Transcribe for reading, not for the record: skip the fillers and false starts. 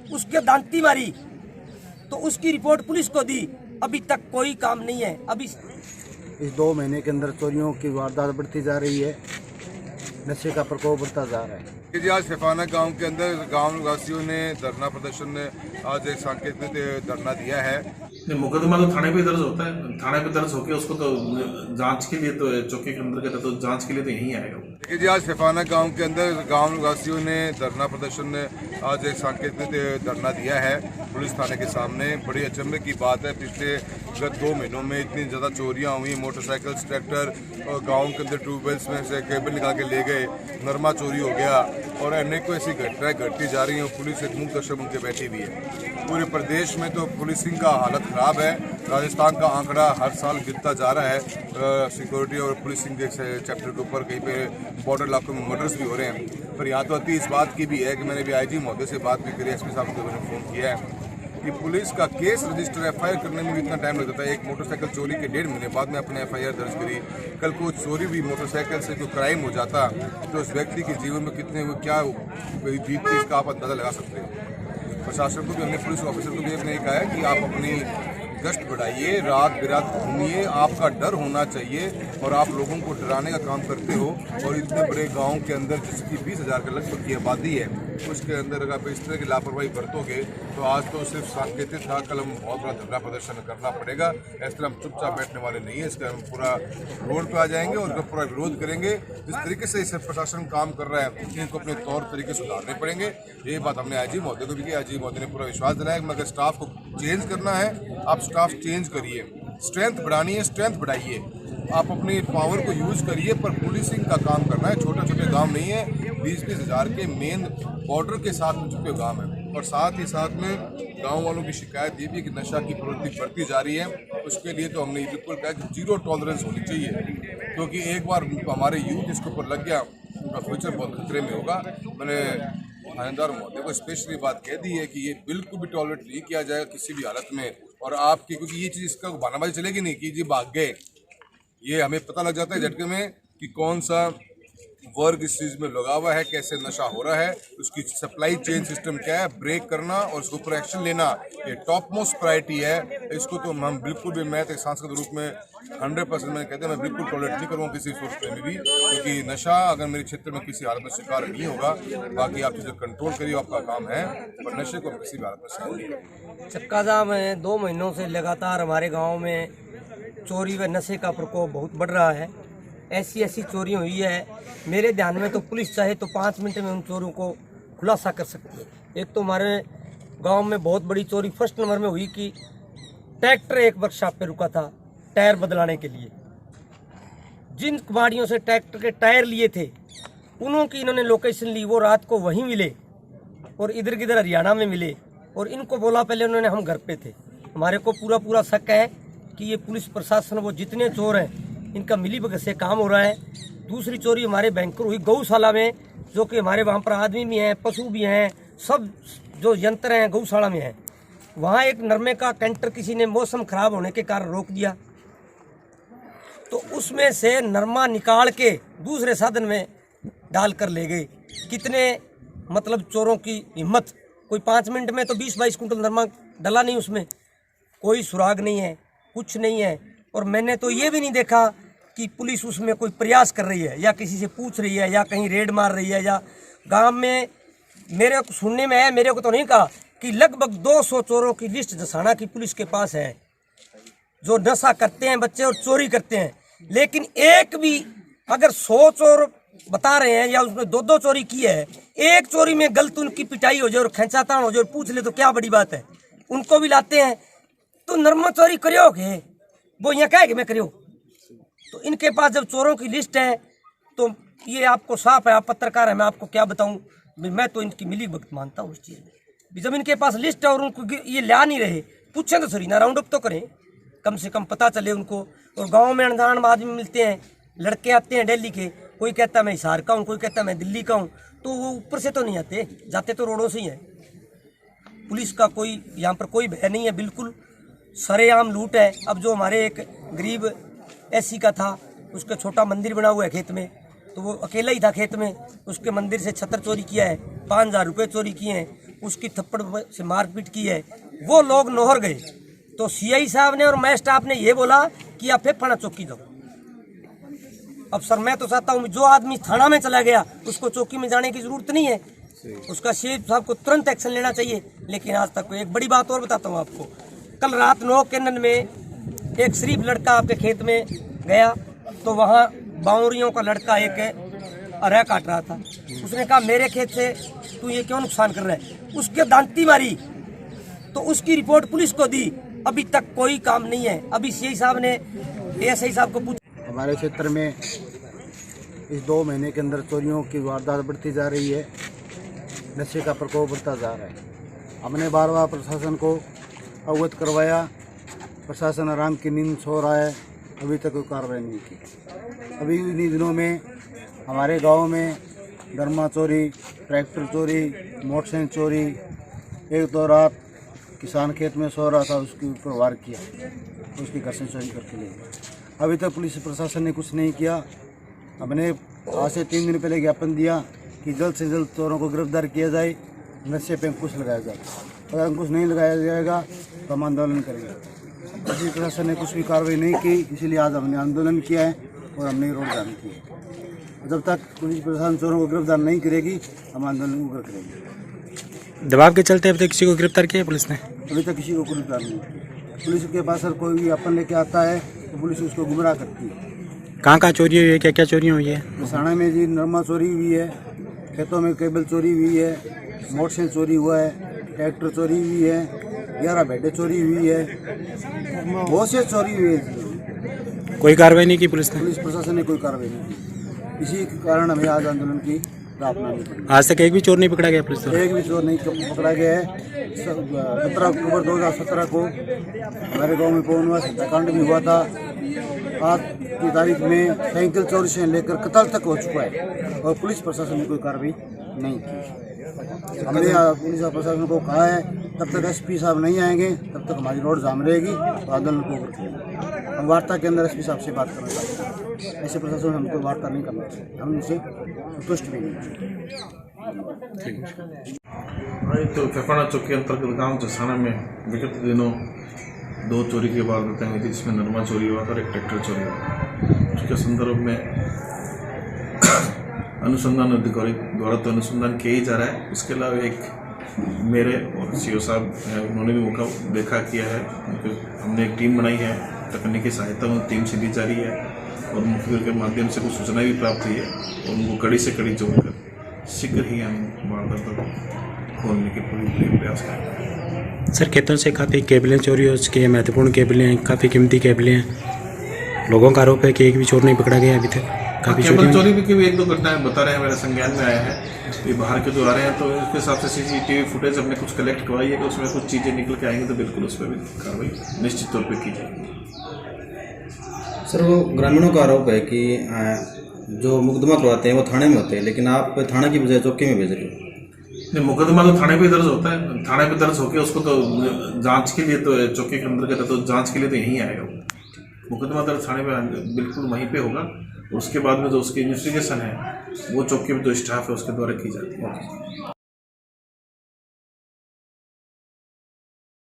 उसके दांती मारी, तो उसकी रिपोर्ट पुलिस को दी। अभी तक कोई काम नहीं है। अभी इस 2 महीने के अंदर चोरियों की वारदात बढ़ती जा रही है, नशे का प्रकोप बढ़ता जा रहा है। जी आज फिफाना गांव के अंदर गांव वासियों ने धरना प्रदर्शन ने आज एक सांकेतिक धरना दिया है। मुकदमा तो थाने पे दर्ज होता है, थाने पे दर्ज होकर उसको तो जांच के लिए तो चौकी के अंदर कहते तो जांच के लिए तो यहीं आएगा। देखिए जी आज फिफाना गांव के अंदर गांव वासियों ने धरना प्रदर्शन ने आज एक सांकेतिक धरना दिया है पुलिस थाने के सामने। बड़ी अचंभे की बात है, पिछले गत 2 महीनों में इतनी ज़्यादा चोरियां हुई, मोटरसाइकिल, ट्रैक्टर और गाँव के अंदर ट्यूबवेल्स में से केबल निकाल के ले गए, नरमा चोरी हो गया और अनेकों ऐसी घटनाएं घटती जा रही हैं। पुलिस एक मुक्त दशा बन के बैठी हुई है। पूरे प्रदेश में तो पुलिसिंग का हालत ख़राब है। राजस्थान का आंकड़ा हर साल गिरता जा रहा है। सिक्योरिटी और पुलिसिंग के चैप्टर के ऊपर कहीं पे बॉर्डर इलाकों में मर्डर्स भी हो रहे हैं। पर यहाँ तो अति इस बात की भी है कि मैंने भी आईजी महोदय से बात भी करी, एसपी साहब को मैंने फ़ोन किया है कि पुलिस का केस रजिस्टर FIR करने में भी इतना टाइम लगता है। एक मोटरसाइकिल चोरी के 1.5 महीने बाद में अपने FIR दर्ज करी। कल को चोरी भी मोटरसाइकिल से जो क्राइम हो जाता तो उस व्यक्ति के जीवन में कितने वो क्या बीतती इसका आप अंदाजा लगा सकते हैं। प्रशासन को भी, हमने पुलिस ऑफिसर को भी हमने कहा है कि आप अपनी गश्त बढ़ाइए, रात बिरात घूमिए, आपका डर होना चाहिए और आप लोगों को डराने का काम करते हो। और इतने बड़े गांव के अंदर जिसकी 20,000 के लगभग की आबादी है, उसके अंदर अगर आप इस तरह की लापरवाही बरतोगे तो आज तो सिर्फ सांकेतिक था, कल हम बहुत बड़ा धरना प्रदर्शन करना पड़ेगा। इस तरह हम चुपचाप बैठने वाले नहीं है, इसका हम पूरा रोड पे आ जाएंगे और उसका पूरा विरोध करेंगे। जिस तरीके से इस प्रशासन काम कर रहा है इनको अपने तौर तरीके सुधारने पड़ेंगे। ये बात हमने आईजी महोदय को भी की। आईजी महोदय ने पूरा विश्वास दिलाया कि अगर स्टाफ को चेंज करना है, आप स्टाफ चेंज करिए, स्ट्रेंथ बढ़ानी है स्ट्रेंथ बढ़ाइए, आप अपनी पावर को यूज करिए, पर पुलिसिंग का काम करना है। छोटे छोटे गांव नहीं है, 20-20 हज़ार के मेन बॉर्डर के साथ में चुके गांव हैं। और साथ ही साथ में गांव वालों की शिकायत ये भी कि नशा की प्रवृत्ति बढ़ती जा रही है। उसके लिए तो हमने बिल्कुल कहा कि 0 टॉलरेंस होनी चाहिए, क्योंकि एक बार हमारे यूथ इसके ऊपर लग गया उनका फ्यूचर बहुत खतरे में होगा। मैंने थानेदार महोदय को स्पेशली बात कह दी है कि ये बिल्कुल भी टॉलरेट नहीं किया जाएगा किसी भी हालत में। और आपकी, क्योंकि ये चीज़ इसका बहानाबाजी चलेगी नहीं कि जी भाग गए, ये हमें पता लग जाता है झटके में कि कौन सा वर्ग इस चीज़ में लगा हुआ है, कैसे नशा हो रहा है, उसकी सप्लाई चेन सिस्टम क्या है, ब्रेक करना और उसके ऊपर एक्शन लेना, ये टॉप मोस्ट प्रायोरिटी है। इसको तो हम बिल्कुल भी, मैं तो सांसद रूप में 100% मैं कहते हैं मैं बिल्कुल टॉलरेट नहीं करूँगा किसी सोर्स में भी, क्योंकि नशा अगर मेरे क्षेत्र में किसी हालत में शिकार नहीं होगा, बाकी आप चीज़ें कंट्रोल करिए, आपका काम है, पर नशे को हम किसी भी हालत में सहन नहीं करेंगे। चक्का जाम है। 2 महीनों से लगातार हमारे गांव में चोरी व नशे का प्रकोप बहुत बढ़ रहा है। ऐसी चोरी हुई है, मेरे ध्यान में तो पुलिस चाहे तो 5 मिनट में उन चोरों को खुलासा कर सकती है। एक तो हमारे गांव में बहुत बड़ी चोरी फर्स्ट नंबर में हुई कि ट्रैक्टर एक वर्कशॉप पे रुका था टायर बदलाने के लिए। जिन कबाड़ियों से ट्रैक्टर के टायर लिए थे उन्होंने इन्होंने लोकेशन ली, वो रात को वहीं मिले और इधर किधर हरियाणा में मिले। और इनको बोला पहले उन्होंने हम घर पे थे। हमारे को पूरा शक है कि ये पुलिस प्रशासन, वो जितने चोर हैं इनका मिलीभगत से काम हो रहा है। दूसरी चोरी हमारे बैंकर हुई गौशाला में, जो कि हमारे वहाँ पर आदमी भी हैं, पशु भी हैं, सब जो यंत्र हैं गौशाला में हैं। वहाँ एक नरमे का कैंटर किसी ने मौसम खराब होने के कारण रोक दिया, तो उसमें से नरमा निकाल के दूसरे साधन में डाल कर ले गए। कितने मतलब चोरों की हिम्मत, कोई 5 मिनट में तो 20-22 कुंटल नरमा डला नहीं, उसमें कोई सुराग नहीं है, कुछ नहीं है। और मैंने तो ये भी नहीं देखा कि पुलिस उसमें कोई प्रयास कर रही है या किसी से पूछ रही है या कहीं रेड मार रही है। या गांव में मेरे को सुनने में है, मेरे को तो नहीं कहा, कि लगभग 200 चोरों की लिस्ट जसाना की पुलिस के पास है, जो नशा करते हैं बच्चे और चोरी करते हैं। लेकिन एक भी अगर 100 चोर बता रहे हैं या उसमें 2-2 चोरी की है, एक चोरी में गलत उनकी पिटाई हो जाए और खींचातान हो जाए और पूछ ले तो क्या बड़ी बात है। उनको भी लाते हैं तो नरमा चोरी करियोगे, वो यहाँ कहे कि मैं करियो। तो इनके पास जब चोरों की लिस्ट है तो ये आपको साफ है, आप पत्रकार है, मैं आपको क्या बताऊं, मैं तो इनकी मिली भगत मानता हूँ उस चीज़ में। जब इनके पास लिस्ट है और उनको ये ला नहीं रहे, पूछें तो सही ना, राउंड अप तो करें, कम से कम पता चले उनको। और गाँव में अनजान आदमी मिलते हैं, लड़के आते हैं दिल्ली के, कोई कहता है मैं हिसार का हूँ, कोई कहता है मैं दिल्ली का हूँ, तो वो ऊपर से तो नहीं आते, जाते तो रोडों से ही हैं। पुलिस का कोई यहाँ पर कोई भय नहीं है, बिल्कुल सरेआम लूट है। अब जो हमारे एक गरीब एससी का था, उसका छोटा मंदिर बना हुआ है खेत में, तो वो अकेला ही था खेत में, उसके मंदिर से छतर चोरी किया है, 5,000 रुपये चोरी किए हैं। उसकी थप्पड़ से मारपीट की है, वो लोग नोहर गए। तो सीआई साहब ने और मैं स्टाफ ने ये बोला कि आप फेफाना चौकी दो। अब सर मैं तो चाहता हूँ जो आदमी थाना में चला गया उसको चौकी में जाने की जरूरत नहीं है, उसका सीआई साहब को तुरंत एक्शन लेना चाहिए। लेकिन आज तक एक बड़ी बात और बताता हूँ आपको, कल रात 9 कैनन में एक शरीफ लड़का आपके खेत में गया तो वहाँ बावरियों का लड़का एक अरह काट रहा था। उसने कहा मेरे खेत से तू ये क्यों नुकसान कर रहा है, उसके दांती मारी तो उसकी रिपोर्ट पुलिस को दी। अभी तक कोई काम नहीं है। अभी सीआई साहब ने एएसआई साहब को पूछा। हमारे क्षेत्र में इस 2 महीने के अंदर चोरियों की वारदात बढ़ती जा रही है, नशे का प्रकोप बढ़ता जा रहा है। हमने बार बार प्रशासन को अवगत करवाया, प्रशासन आराम की नींद सो रहा है, अभी तक कोई कार्रवाई नहीं की। अभी इन्हीं दिनों में हमारे गांव में दरमा चोरी, ट्रैक्टर चोरी, मोटरसाइकिल चोरी, एक तो रात किसान खेत में सो रहा था उसके ऊपर वार किया, उसके घर से चोरी करके ले गया। अभी तक पुलिस प्रशासन ने कुछ नहीं किया। हमने आज से 3 दिन पहले ज्ञापन दिया कि जल्द से जल्द चोरों को गिरफ्तार किया जाए, नशे पे अंकुश लगाया जाए। अगर अंकुश नहीं लगाया जाएगा तो हम आंदोलन करेंगे। पुलिस प्रशासन ने कुछ भी कार्रवाई नहीं की, इसीलिए आज हमने आंदोलन किया है और हमने रोड जाम की है। जब तक पुलिस प्रशासन चोरों को गिरफ्तार नहीं करेगी हम आंदोलन उग्र करेंगे। दबाव के चलते अब तक किसी को गिरफ्तार किया पुलिस ने? अभी तक किसी को गिरफ्तार नहीं किया। पुलिस के पास अगर कोई भी अपन लेके आता है तो पुलिस उसको गुमराह करती है। कहाँ कहाँ चोरी हुई है, क्या क्या चोरी हुई है? मसाना में जी नरमा चोरी हुई है, खेतों में केबल चोरी हुई है, मोटरसाइकिल चोरी हुआ है, ट्रैक्टर चोरी हुई है, 11 भेड़े चोरी हुई है, बहुत से चोरी हुई है। कोई कार्रवाई नहीं की पुलिस ने? पुलिस प्रशासन ने कोई कार्रवाई नहीं की। इसी के कारण हमें आज आंदोलन की राह अपनानी पड़ी। आज तक एक भी चोर नहीं पकड़ा गया पुलिस द्वारा? एक भी चोर नहीं पकड़ा गया है। 17 अक्टूबर 2017 को हमारे गांव में पवनवास हत्याकांड भी हुआ था। आज की तारीख में साइकिल चोरी से लेकर कत्ल तक हो चुका है और पुलिस प्रशासन ने कोई कार्रवाई नहीं की। हमने पुलिस प्रशासन को कहा है तब तक एसपी साहब नहीं आएंगे तब तक हमारी रोड जाम रहेगी तो आंदोलन को करेंगे। हम वार्ता के अंदर एसपी साहब से बात करना चाहते हैं। ऐसे प्रशासन हमको वार्ता नहीं करना चाहिए, हम उनसे संतुष्ट भी नहीं। तो फेफाना चौकी अंतर्गत गांव जसाना में विगत दिनों 2 चोरी की वारदातें हुई थी, जिसमें नरमा चोरी हुआ था और एक ट्रैक्टर चोरी हुआ, जिसके संदर्भ में अनुसंधान अधिकारी द्वारा तो अनुसंधान किया ही जा रहा है। उसके अलावा एक मेरे और सीओ साहब हैं, उन्होंने भी मौका देखा किया है। हमने एक टीम बनाई है, तकनीकी सहायता उन टीम से दी जा रही है और मुखबिर के माध्यम से कुछ सूचना भी प्राप्त हुई है और उनको कड़ी से कड़ी जोड़कर शीघ्र ही हम वारदातों को खोलने के पूरी प्रयास करेंगे। सर, खेतों से काफ़ी केबलें चोरी हो चुकी है, महत्वपूर्ण केबलें हैं, काफ़ी कीमती केबलें हैं। लोगों का आरोप है कि एक भी चोर नहीं पकड़ा गया अभी तक। काफ़ी केबल चोरी भी की भी 1-2 घटनाएं बता रहे हैं, मेरे संज्ञान में आया है। ये बाहर के जो आ रहे हैं तो उसके हिसाब से सीसीटीवी फुटेज हमने कुछ कलेक्ट करवाई है कि उसमें कुछ चीज़ें निकल के आएंगी तो बिल्कुल उस पर भी कार्रवाई निश्चित तौर पर की जाएगी। सर, वो ग्रामीणों का आरोप है कि जो मुकदमा करवाते हैं वो थाने में होते हैं, लेकिन आप थाने की बजाय चौकी में भेज रहे हो। नहीं, मुकदमा तो थाने पे दर्ज होता है, थाने पे दर्ज होकर उसको तो जांच के लिए तो चौकी के अंतर्गत है, तो जांच के लिए तो यहीं आएगा। मुकदमा दर्ज थाने में बिल्कुल वहीं पे होगा। उसके बाद में जो उसकी इन्वेस्टिगेशन है वो चौकी में जो स्टाफ है उसके द्वारा की जाती है।